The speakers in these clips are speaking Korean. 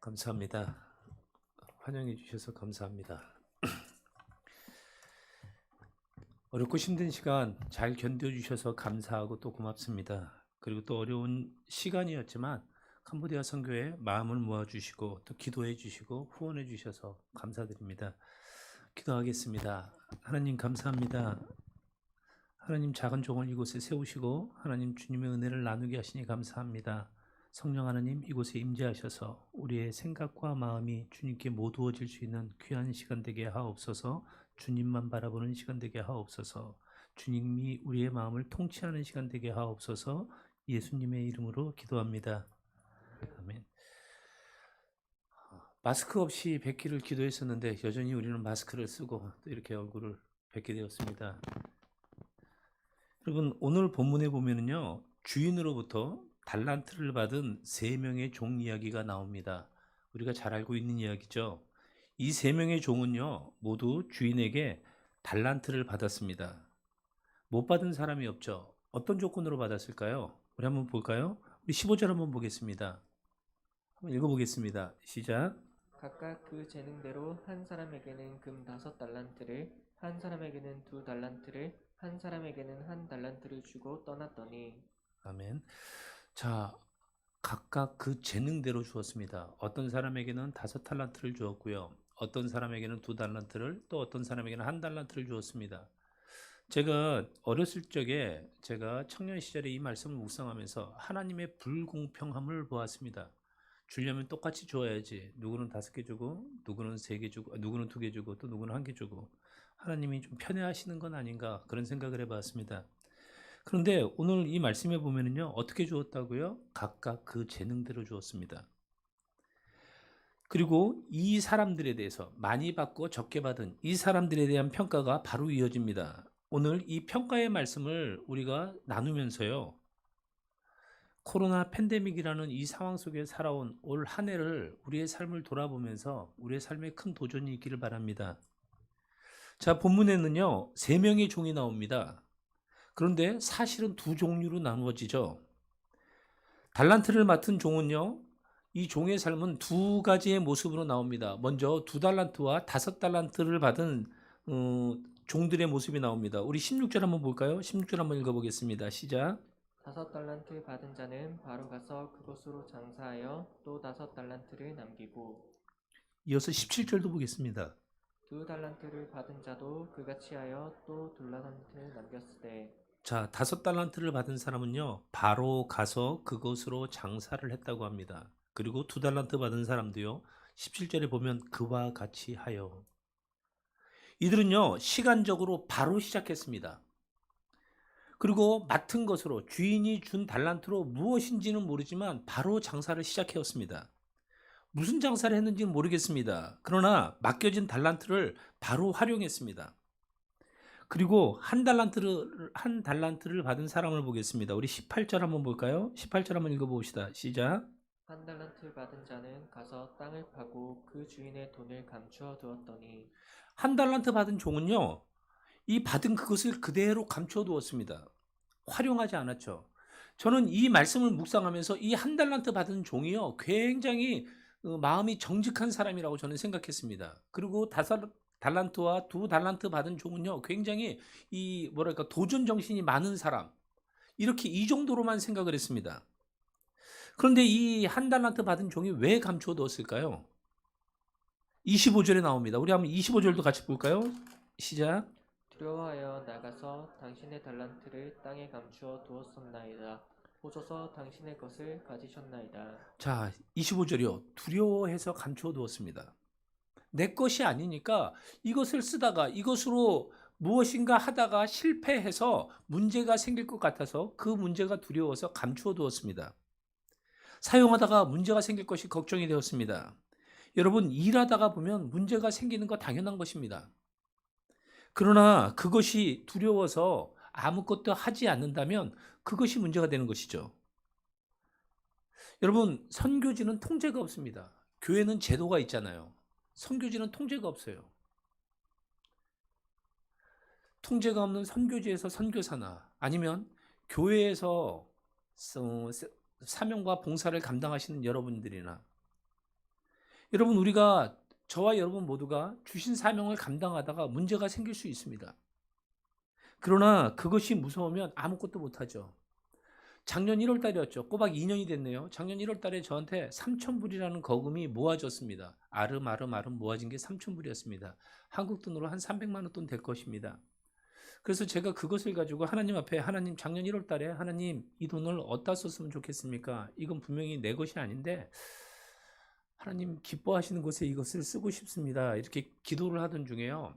감사합니다. 환영해 주셔서 감사합니다. 어렵고 힘든 시간 잘 견뎌 주셔서 감사하고 또 고맙습니다. 그리고 또 어려운 시간이었지만 캄보디아 선교회 마음을 모아 주시고 또 기도해 주시고 후원해 주셔서 감사드립니다. 기도하겠습니다. 하나님 감사합니다. 하나님 작은 종을 이곳에 세우시고 하나님 주님의 은혜를 나누게 하시니 감사합니다. 성령 하나님 이곳에 임재하셔서 우리의 생각과 마음이 주님께 모두어질 수 있는 귀한 시간 되게 하옵소서. 주님만 바라보는 시간 되게 하옵소서. 주님이 우리의 마음을 통치하는 시간 되게 하옵소서. 예수님의 이름으로 기도합니다. 아멘. 마스크 없이 뵙기를 기도했었는데 여전히 우리는 마스크를 쓰고 또 이렇게 얼굴을 뵙게 되었습니다. 여러분 오늘 본문에 보면은요 주인으로부터 달란트를 받은 세 명의 종 이야기가 나옵니다. 우리가 잘 알고 있는 이야기죠. 이 세 명의 종은요 모두 주인에게 달란트를 받았습니다. 못 받은 사람이 없죠. 어떤 조건으로 받았을까요? 우리 한번 볼까요? 우리 15절 한번 보겠습니다. 한번 읽어보겠습니다. 시작. 각각 그 재능대로 한 사람에게는 금 5달란트를, 한 사람에게는 2달란트를, 한 사람에게는 1달란트를 주고 떠났더니. 아멘. 자, 각각 그 재능대로 주었습니다. 어떤 사람에게는 5달란트를 주었고요. 어떤 사람에게는 2달란트를, 또 어떤 사람에게는 1달란트를 주었습니다. 제가 어렸을 적에 제가 청년 시절에 이 말씀을 묵상하면서 하나님의 불공평함을 보았습니다. 주려면 똑같이 줘야지. 누구는 5개 주고, 누구는 3개 주고, 누구는 2개 주고, 또 누구는 1개 주고. 하나님이 좀 편애하시는 건 아닌가 그런 생각을 해봤습니다. 그런데 오늘 이 말씀에 보면은요, 어떻게 주었다고요? 각각 그 재능대로 주었습니다. 그리고 이 사람들에 대해서 많이 받고 적게 받은 이 사람들에 대한 평가가 바로 이어집니다. 오늘 이 평가의 말씀을 우리가 나누면서요, 코로나 팬데믹이라는 이 상황 속에 살아온 올 한 해를 우리의 삶을 돌아보면서 우리의 삶에 큰 도전이 있기를 바랍니다. 자, 본문에는요, 3명의 종이 나옵니다. 그런데 사실은 두 종류로 나누어지죠. 달란트를 맡은 종은요, 이 종의 삶은 두 가지의 모습으로 나옵니다. 먼저 2달란트와 5달란트를 받은 종들의 모습이 나옵니다. 우리 16절 한번 볼까요? 16절 한번 읽어보겠습니다. 시작. 5달란트 받은 자는 바로 가서 그곳으로 장사하여 또 5달란트를 남기고, 이어서 17절도 보겠습니다. 2달란트를 받은 자도 그같이 하여 또 2달란트를 남겼으되. 자, 5달란트를 받은 사람은요, 바로 가서 그곳으로 장사를 했다고 합니다. 그리고 2달란트 받은 사람도요, 17절에 보면 그와 같이 하여. 이들은요, 시간적으로 바로 시작했습니다. 그리고 맡은 것으로 주인이 준 달란트로 무엇인지는 모르지만 바로 장사를 시작해왔습니다. 무슨 장사를 했는지는 모르겠습니다. 그러나 맡겨진 달란트를 바로 활용했습니다. 그리고 한 달란트를 받은 사람을 보겠습니다. 우리 18절 한번 볼까요? 18절 한번 읽어봅시다. 시작. 1달란트 받은 자는 가서 땅을 파고 그 주인의 돈을 감추어 두었더니. 한 달란트 받은 종은요, 이 받은 그것을 그대로 감춰 두었습니다. 활용하지 않았죠. 저는 이 말씀을 묵상하면서 이 1달란트 받은 종이요, 굉장히 마음이 정직한 사람이라고 저는 생각했습니다. 그리고 5달란트와 2달란트 받은 종은요, 굉장히 이 뭐랄까 도전 정신이 많은 사람, 이렇게 이 정도로만 생각을 했습니다. 그런데 이 1달란트 받은 종이 왜 감춰두었을까요? 25절에 나옵니다. 우리 한번 25절도 같이 볼까요? 시작. 두려워하여 나가서 당신의 달란트를 땅에 감추어 두었었나이다. 보소서 당신의 것을 가지셨나이다. 자, 25절이요. 두려워해서 감춰두었습니다. 내 것이 아니니까 이것을 쓰다가 이것으로 무엇인가 하다가 실패해서 문제가 생길 것 같아서 그 문제가 두려워서 감추어 두었습니다. 사용하다가 문제가 생길 것이 걱정이 되었습니다. 여러분, 일하다가 보면 문제가 생기는 거 당연한 것입니다. 그러나 그것이 두려워서 아무것도 하지 않는다면 그것이 문제가 되는 것이죠. 여러분, 선교지는 통제가 없습니다. 교회는 제도가 있잖아요. 선교지는 통제가 없어요. 통제가 없는 선교지에서 선교사나 아니면 교회에서 사명과 봉사를 감당하시는 여러분들이나 여러분, 우리가 저와 여러분 모두가 주신 사명을 감당하다가 문제가 생길 수 있습니다. 그러나 그것이 무서우면 아무것도 못하죠. 작년 1월 달이었죠. 꼬박 2년이 됐네요. 작년 1월 달에 저한테 3,000불이라는 거금이 모아졌습니다. 아름아름 모아진 게 3,000불이었습니다. 한국 돈으로 한 300만 원 돈 될 것입니다. 그래서 제가 그것을 가지고 하나님 앞에, 하나님, 작년 1월 달에 하나님, 이 돈을 어디다 썼으면 좋겠습니까? 이건 분명히 내 것이 아닌데 하나님 기뻐하시는 곳에 이것을 쓰고 싶습니다. 이렇게 기도를 하던 중에요.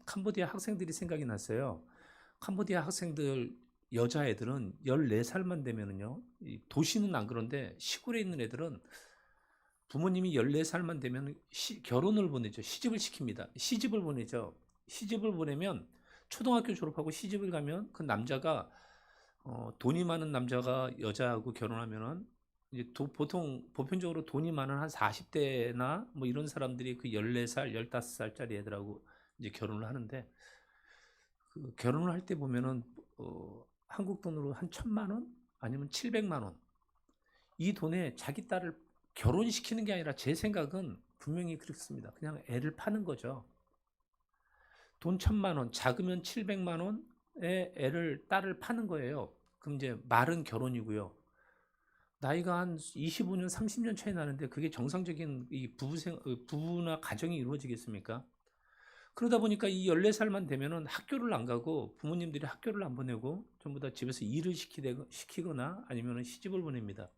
캄보디아 학생들이 생각이 났어요. 캄보디아 학생들 여자애들은 14살만 되면은요. 도시는 안 그런데 시골에 있는 애들은 부모님이 14살만 되면 결혼을 보내죠. 시집을 시킵니다. 시집을 보내죠. 시집을 보내면 초등학교 졸업하고 시집을 가면 그 남자가 돈이 많은 남자가 여자하고 결혼하면은 이제 보통 보편적으로 돈이 많은 한 40대나 뭐 이런 사람들이 그 14살, 15살짜리 애들하고 이제 결혼을 하는데 그 결혼을 할 때 보면은 한국 돈으로 한 1,000만 원 아니면 700만 원. 이 돈에 자기 딸을 결혼시키는 게 아니라 제 생각은 분명히 그렇습니다. 그냥 애를 파는 거죠. 돈 1,000만 원, 작으면 700만 원에 딸을 파는 거예요. 그럼 이제 말은 결혼이고요. 나이가 한 25년, 30년 차이 나는데 그게 정상적인 이 부부나 가정이 이루어지겠습니까? 그러다 보니까 이 14살만 되면은 학교를 안 가고 부모님들이 학교를 안 보내고 전부 다 집에서 일을 시키거나 아니면 시집을 보냅니다.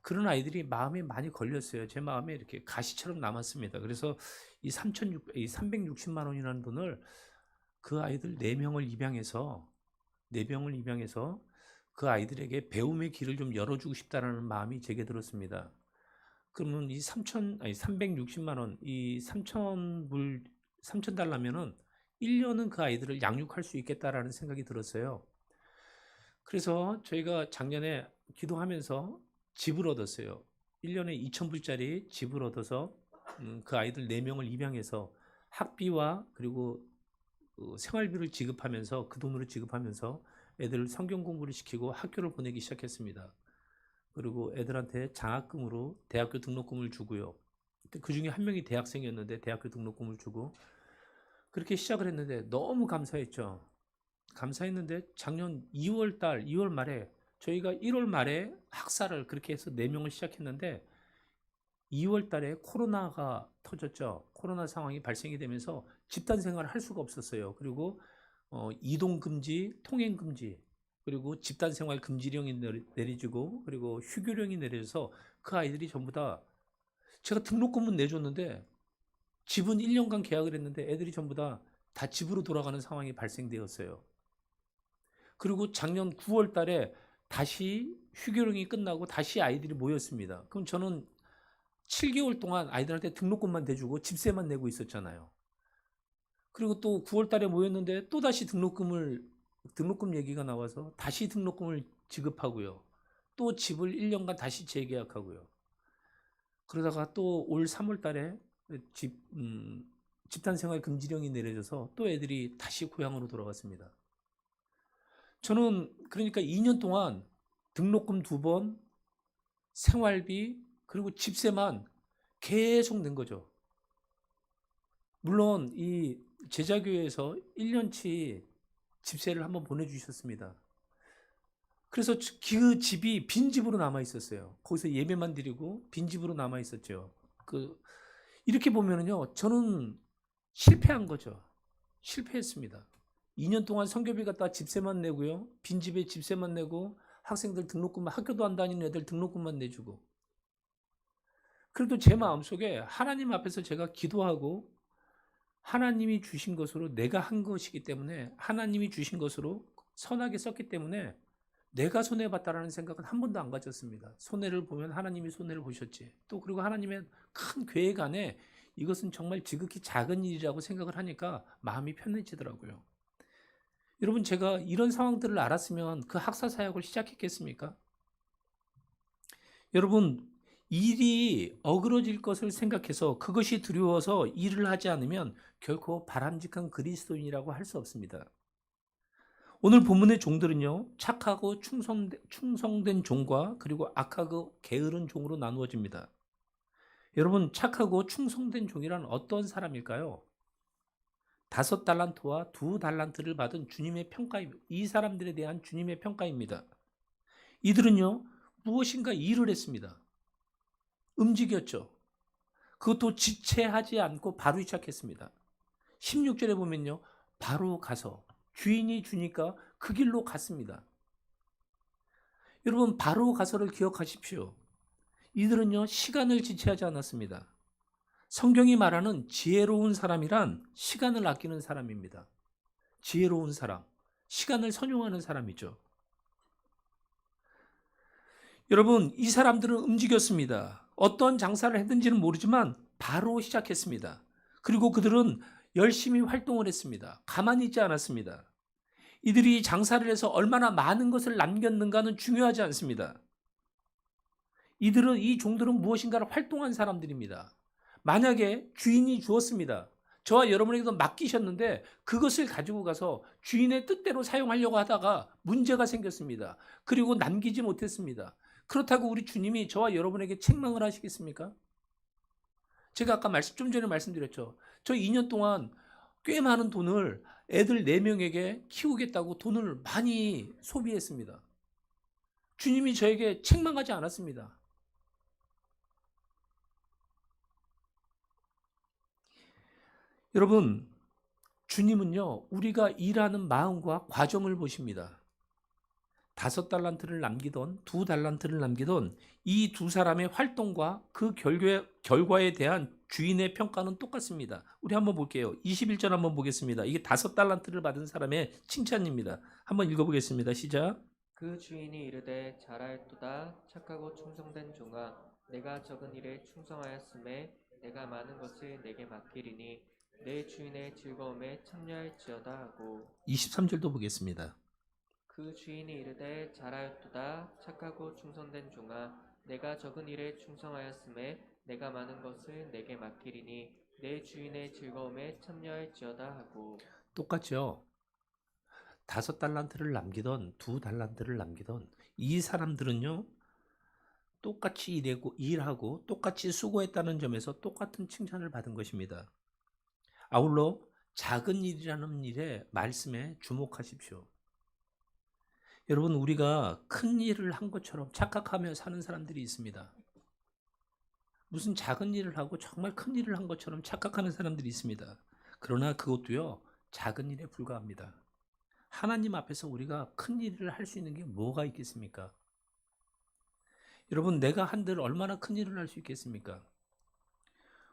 그런 아이들이 마음에 많이 걸렸어요. 제 마음에 이렇게 가시처럼 남았습니다. 그래서 이 360만 원이라는 돈을 그 아이들 4명을 입양해서 4명을 입양해서 그 아이들에게 배움의 길을 좀 열어주고 싶다라는 마음이 제게 들었습니다. 그러면 이 360만 원, 이 3,000달러면은 1년은 그 아이들을 양육할 수 있겠다라는 생각이 들었어요. 그래서 저희가 작년에 기도하면서 집을 얻었어요. 1년에 2,000불짜리 집을 얻어서 그 아이들 4명을 입양해서 학비와 그리고 생활비를 지급하면서 그 돈으로 지급하면서 애들을 성경 공부를 시키고 학교를 보내기 시작했습니다. 그리고 애들한테 장학금으로 대학교 등록금을 주고요. 그 중에 한 명이 대학생이었는데 대학교 등록금을 주고 그렇게 시작을 했는데 너무 감사했죠. 감사했는데 작년 2월 말에 저희가 1월 말에 학사를 그렇게 해서 4명을 시작했는데 2월 달에 코로나가 터졌죠. 코로나 상황이 발생이 되면서 집단 생활을 할 수가 없었어요. 그리고 이동 금지, 통행 금지, 그리고 집단 생활 금지령이 내려지고 그리고 휴교령이 내려져서 그 아이들이 전부 다 제가 등록금은 내줬는데 집은 1년간 계약을 했는데 애들이 전부 다 집으로 돌아가는 상황이 발생되었어요. 그리고 작년 9월 달에 다시 휴교령이 끝나고 다시 아이들이 모였습니다. 그럼 저는 7개월 동안 아이들한테 등록금만 대주고 집세만 내고 있었잖아요. 그리고 또 9월 달에 모였는데 또 다시 등록금 얘기가 나와서 다시 등록금을 지급하고요. 또 집을 1년간 다시 재계약하고요. 그러다가 또 올 3월 달에 집단 생활 금지령이 내려져서 또 애들이 다시 고향으로 돌아갔습니다. 저는 그러니까 2년 동안 등록금 2번, 생활비, 그리고 집세만 계속 낸 거죠. 물론 이 제자교회에서 1년치 집세를 한번 보내주셨습니다. 그래서 그 집이 빈집으로 남아 있었어요. 거기서 예배만 드리고 빈집으로 남아 있었죠. 이렇게 보면은요, 저는 실패한 거죠. 실패했습니다. 2년 동안 선교비 갖다 집세만 내고요. 빈집에 집세만 내고 학생들 등록금, 학교도 안 다니는 애들 등록금만 내주고. 그래도 제 마음속에 하나님 앞에서 제가 기도하고 하나님이 주신 것으로 내가 한 것이기 때문에 하나님이 주신 것으로 선하게 썼기 때문에 내가 손해봤다라는 생각은 한 번도 안 가졌습니다. 손해를 보면 하나님이 손해를 보셨지. 또 그리고 하나님의 큰 계획 안에 이것은 정말 지극히 작은 일이라고 생각을 하니까 마음이 편해지더라고요. 여러분, 제가 이런 상황들을 알았으면 그 학사 사역을 시작했겠습니까? 여러분, 일이 어그러질 것을 생각해서 그것이 두려워서 일을 하지 않으면 결코 바람직한 그리스도인이라고 할 수 없습니다. 오늘 본문의 종들은요, 착하고 충성된 종과 그리고 악하고 게으른 종으로 나누어집니다. 여러분, 착하고 충성된 종이란 어떤 사람일까요? 5달란트와 2달란트를 받은 주님의 평가입니다. 이 사람들에 대한 주님의 평가입니다. 이들은요, 무엇인가 일을 했습니다. 움직였죠. 그것도 지체하지 않고 바로 시작했습니다. 16절에 보면요, 바로 가서 주인이 주니까 그 길로 갔습니다. 여러분, 바로 가서를 기억하십시오. 이들은요, 시간을 지체하지 않았습니다. 성경이 말하는 지혜로운 사람이란 시간을 아끼는 사람입니다. 지혜로운 사람, 시간을 선용하는 사람이죠. 여러분, 이 사람들은 움직였습니다. 어떤 장사를 했는지는 모르지만 바로 시작했습니다. 그리고 그들은 열심히 활동을 했습니다. 가만히 있지 않았습니다. 이들이 장사를 해서 얼마나 많은 것을 남겼는가는 중요하지 않습니다. 이 종들은 무엇인가를 활동한 사람들입니다. 만약에 주인이 주었습니다. 저와 여러분에게도 맡기셨는데 그것을 가지고 가서 주인의 뜻대로 사용하려고 하다가 문제가 생겼습니다. 그리고 남기지 못했습니다. 그렇다고 우리 주님이 저와 여러분에게 책망을 하시겠습니까? 제가 아까 좀 전에 말씀드렸죠. 저 2년 동안 꽤 많은 돈을 애들 4명에게 키우겠다고 돈을 많이 소비했습니다. 주님이 저에게 책망하지 않았습니다. 여러분, 주님은요, 우리가 일하는 마음과 과정을 보십니다. 5달란트를 남기던 2달란트를 남기던 이 두 사람의 활동과 그 결과에 대한 주인의 평가는 똑같습니다. 우리 한번 볼게요. 21절 한번 보겠습니다. 이게 5달란트를 받은 사람의 칭찬입니다. 한번 읽어보겠습니다. 시작. 그 주인이 이르되 잘하였도다 착하고 충성된 종아 내가 적은 일에 충성하였음에 내가 많은 것을 내게 맡기리니 내 주인의 즐거움에 참여할지어다 하고 23절도 보겠습니다. 그 주인이 이르되 잘하였도다 착하고 충성된 종아 내가 적은 일에 충성하였음에 내가 많은 것을 내게 맡기리니 내 주인의 즐거움에 참여할지어다 하고 똑같죠. 5달란트를 남기던 2달란트를 남기던 이 사람들은요, 똑같이 일하고 똑같이 수고했다는 점에서 똑같은 칭찬을 받은 것입니다. 아울러 작은 일이라는 일의 말씀에 주목하십시오. 여러분, 우리가 큰 일을 한 것처럼 착각하며 사는 사람들이 있습니다. 무슨 작은 일을 하고 정말 큰 일을 한 것처럼 착각하는 사람들이 있습니다. 그러나 그것도요, 작은 일에 불과합니다. 하나님 앞에서 우리가 큰 일을 할 수 있는 게 뭐가 있겠습니까? 여러분, 내가 한들 얼마나 큰 일을 할 수 있겠습니까?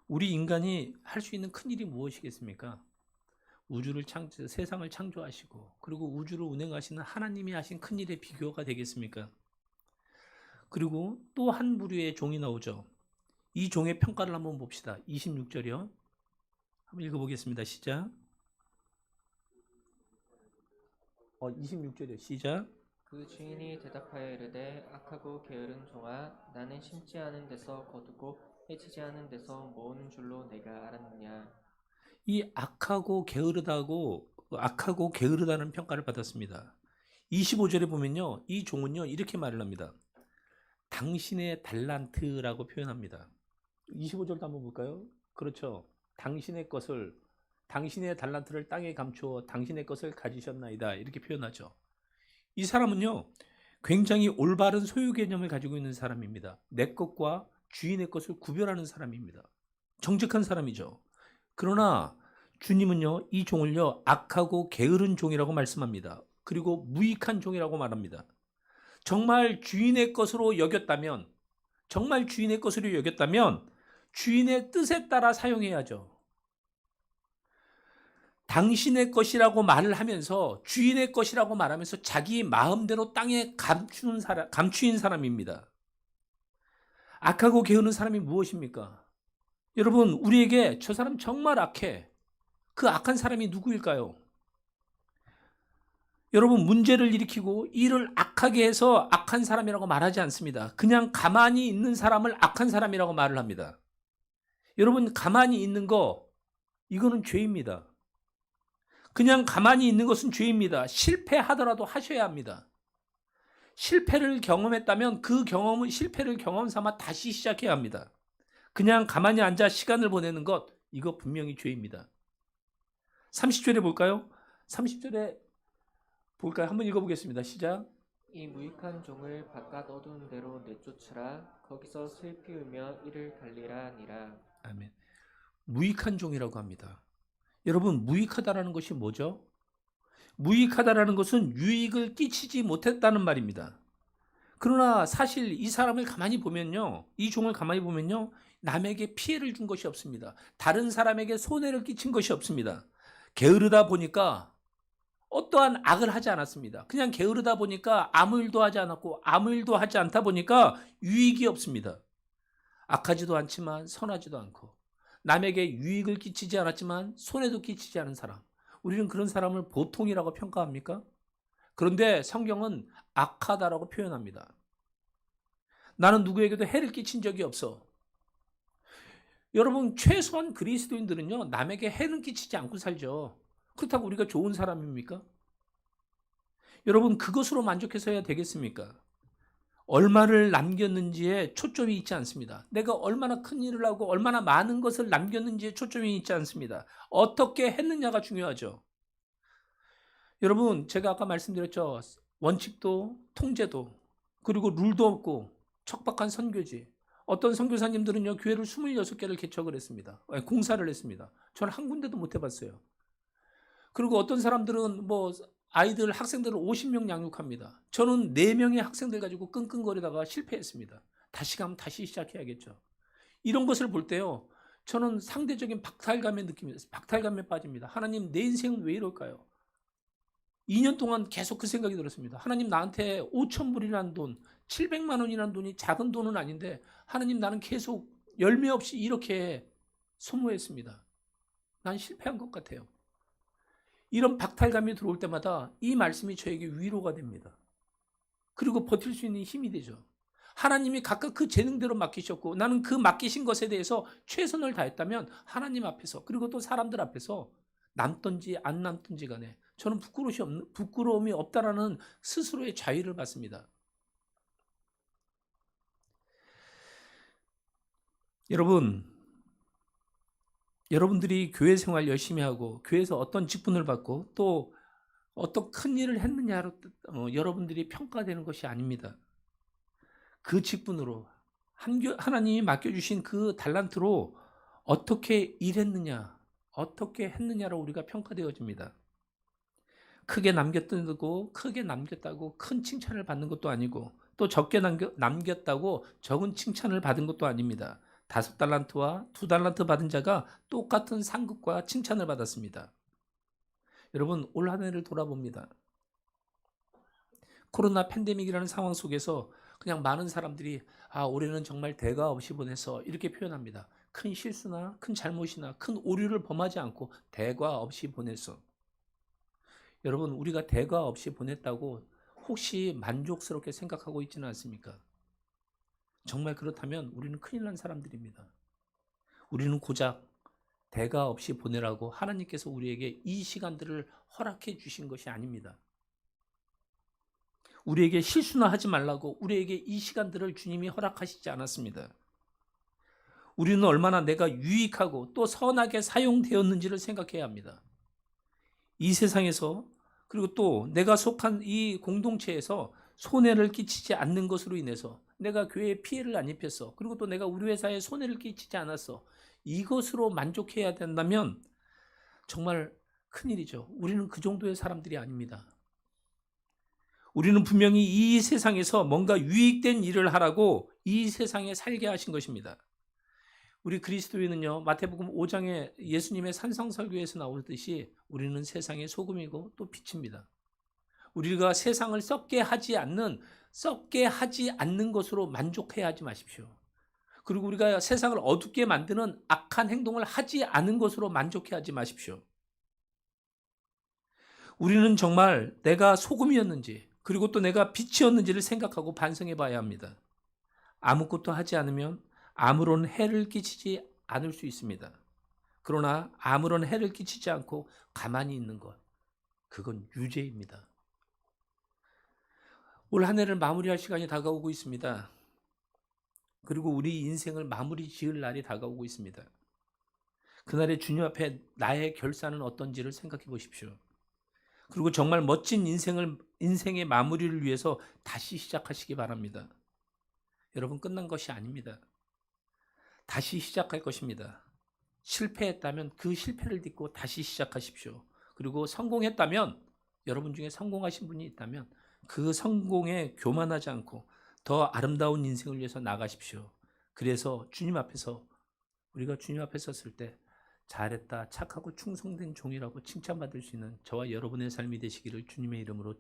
우리 인간이 할 수 있는 큰 일이 무엇이겠습니까? 세상을 창조하시고 그리고 우주를 운행하시는 하나님이 하신 큰 일의 비교가 되겠습니까? 그리고 또 한 부류의 종이 나오죠. 이 종의 평가를 한번 봅시다. 26절이요. 한번 읽어보겠습니다. 시작. 26절이요. 시작. 그 주인이 대답하여 이르되 악하고 게으른 종아 나는 심지 않은 데서 거두고 해치지 않은 데서 모으는 줄로 내가 알았느냐. 이 악하고 게으르다는 평가를 받았습니다. 25절에 보면요, 이 종은요 이렇게 말을 합니다. 당신의 달란트라고 표현합니다. 25절도 한번 볼까요? 그렇죠. 당신의 달란트를 땅에 감추어 당신의 것을 가지셨나이다, 이렇게 표현하죠. 이 사람은요 굉장히 올바른 소유 개념을 가지고 있는 사람입니다. 내 것과 주인의 것을 구별하는 사람입니다. 정직한 사람이죠. 그러나 주님은요 이 종을요 악하고 게으른 종이라고 말씀합니다. 그리고 무익한 종이라고 말합니다. 정말 주인의 것으로 여겼다면 주인의 뜻에 따라 사용해야죠. 당신의 것이라고 말을 하면서 주인의 것이라고 말하면서 자기 마음대로 땅에 감추인 사람입니다. 악하고 게으른 사람이 무엇입니까? 여러분, 우리에게 저 사람 정말 악해. 그 악한 사람이 누구일까요? 여러분, 문제를 일으키고 일을 악하게 해서 악한 사람이라고 말하지 않습니다. 그냥 가만히 있는 사람을 악한 사람이라고 말을 합니다. 여러분, 가만히 있는 거, 이거는 죄입니다. 그냥 가만히 있는 것은 죄입니다. 실패하더라도 하셔야 합니다. 실패를 경험했다면 그 실패를 경험 삼아 다시 시작해야 합니다. 그냥 가만히 앉아 시간을 보내는 것, 이거 분명히 죄입니다. 30절에 볼까요? 30절에 볼까요? 한번 읽어보겠습니다. 시작. 이 무익한 종을 바깥 어두운 데로 내쫓으라. 거기서 슬피 울며 이를 달리라 하니라. 아멘. 무익한 종이라고 합니다. 여러분, 무익하다라는 것이 뭐죠? 무익하다라는 것은 유익을 끼치지 못했다는 말입니다. 그러나 사실 이 사람을 가만히 보면요, 이 종을 가만히 보면요, 남에게 피해를 준 것이 없습니다. 다른 사람에게 손해를 끼친 것이 없습니다. 게으르다 보니까 어떠한 악을 하지 않았습니다. 그냥 게으르다 보니까 아무 일도 하지 않았고 아무 일도 하지 않다 보니까 유익이 없습니다. 악하지도 않지만 선하지도 않고 남에게 유익을 끼치지 않았지만 손해도 끼치지 않은 사람. 우리는 그런 사람을 보통이라고 평가합니까? 그런데 성경은 악하다라고 표현합니다. 나는 누구에게도 해를 끼친 적이 없어. 여러분, 최소한 그리스도인들은요, 남에게 해는 끼치지 않고 살죠. 그렇다고 우리가 좋은 사람입니까? 여러분, 그것으로 만족해서야 되겠습니까? 얼마를 남겼는지에 초점이 있지 않습니다. 내가 얼마나 큰 일을 하고 얼마나 많은 것을 남겼는지에 초점이 있지 않습니다. 어떻게 했느냐가 중요하죠. 여러분, 제가 아까 말씀드렸죠. 원칙도 통제도 그리고 룰도 없고 척박한 선교지. 어떤 선교사님들은요, 교회를 26개를 개척을 했습니다. 공사를 했습니다. 저는 한 군데도 못 해봤어요. 그리고 어떤 사람들은 뭐 아이들, 학생들을 50명 양육합니다. 저는 4명의 학생들 가지고 끙끙거리다가 실패했습니다. 다시 가면 다시 시작해야겠죠. 이런 것을 볼 때요, 저는 상대적인 박탈감의 느낌이 있어요. 박탈감에 빠집니다. 하나님, 내 인생은 왜 이럴까요? 2년 동안 계속 그 생각이 들었습니다. 하나님, 나한테 5천 불이라는 돈, 700만 원이라는 돈이 작은 돈은 아닌데 하나님, 나는 계속 열매 없이 이렇게 소모했습니다. 난 실패한 것 같아요. 이런 박탈감이 들어올 때마다 이 말씀이 저에게 위로가 됩니다. 그리고 버틸 수 있는 힘이 되죠. 하나님이 각각 그 재능대로 맡기셨고 나는 그 맡기신 것에 대해서 최선을 다했다면 하나님 앞에서 그리고 또 사람들 앞에서 남든지 안 남든지 간에 저는 부끄러움이 없다라는 스스로의 자유를 받습니다. 여러분들이 교회 생활 열심히 하고 교회에서 어떤 직분을 받고 또 어떤 큰 일을 했느냐로 여러분들이 평가되는 것이 아닙니다. 그 직분으로 하나님이 맡겨주신 그 달란트로 어떻게 일했느냐, 어떻게 했느냐로 우리가 평가되어집니다. 크게 남겼다고 큰 칭찬을 받는 것도 아니고 또 적게 남겼다고 적은 칭찬을 받은 것도 아닙니다. 5달란트와 2달란트 받은 자가 똑같은 상급과 칭찬을 받았습니다. 여러분, 올 한 해를 돌아봅니다. 코로나 팬데믹이라는 상황 속에서 그냥 많은 사람들이 올해는 정말 대가 없이 보내서 이렇게 표현합니다. 큰 실수나 큰 잘못이나 큰 오류를 범하지 않고 대가 없이 보내서. 여러분, 우리가 대가 없이 보냈다고 혹시 만족스럽게 생각하고 있지는 않습니까? 정말 그렇다면 우리는 큰일 난 사람들입니다. 우리는 고작 대가 없이 보내라고 하나님께서 우리에게 이 시간들을 허락해 주신 것이 아닙니다. 우리에게 실수나 하지 말라고 우리에게 이 시간들을 주님이 허락하시지 않았습니다. 우리는 얼마나 내가 유익하고 또 선하게 사용되었는지를 생각해야 합니다. 이 세상에서 그리고 또 내가 속한 이 공동체에서 손해를 끼치지 않는 것으로 인해서 내가 교회에 피해를 안 입혔어. 그리고 또 내가 우리 회사에 손해를 끼치지 않았어. 이것으로 만족해야 된다면 정말 큰일이죠. 우리는 그 정도의 사람들이 아닙니다. 우리는 분명히 이 세상에서 뭔가 유익된 일을 하라고 이 세상에 살게 하신 것입니다. 우리 그리스도인은요, 마태복음 5장에 예수님의 산상설교에서 나오듯이 우리는 세상의 소금이고 또 빛입니다. 우리가 세상을 썩게 하지 않는 것으로 만족해야 하지 마십시오. 그리고 우리가 세상을 어둡게 만드는 악한 행동을 하지 않은 것으로 만족해 하지 마십시오. 우리는 정말 내가 소금이었는지 그리고 또 내가 빛이었는지를 생각하고 반성해 봐야 합니다. 아무것도 하지 않으면 아무런 해를 끼치지 않을 수 있습니다. 그러나 아무런 해를 끼치지 않고 가만히 있는 것, 그건 유죄입니다. 올 한 해를 마무리할 시간이 다가오고 있습니다. 그리고 우리 인생을 마무리 지을 날이 다가오고 있습니다. 그날에 주님 앞에 나의 결산은 어떤지를 생각해 보십시오. 그리고 정말 멋진 인생의 마무리를 위해서 다시 시작하시기 바랍니다. 여러분, 끝난 것이 아닙니다. 다시 시작할 것입니다. 실패했다면 그 실패를 딛고 다시 시작하십시오. 그리고 성공했다면, 여러분 중에 성공하신 분이 있다면 그 성공에 교만하지 않고 더 아름다운 인생을 위해서 나가십시오. 그래서 우리가 주님 앞에 섰을 때 잘했다, 착하고 충성된 종이라고 칭찬받을 수 있는 저와 여러분의 삶이 되시기를 주님의 이름으로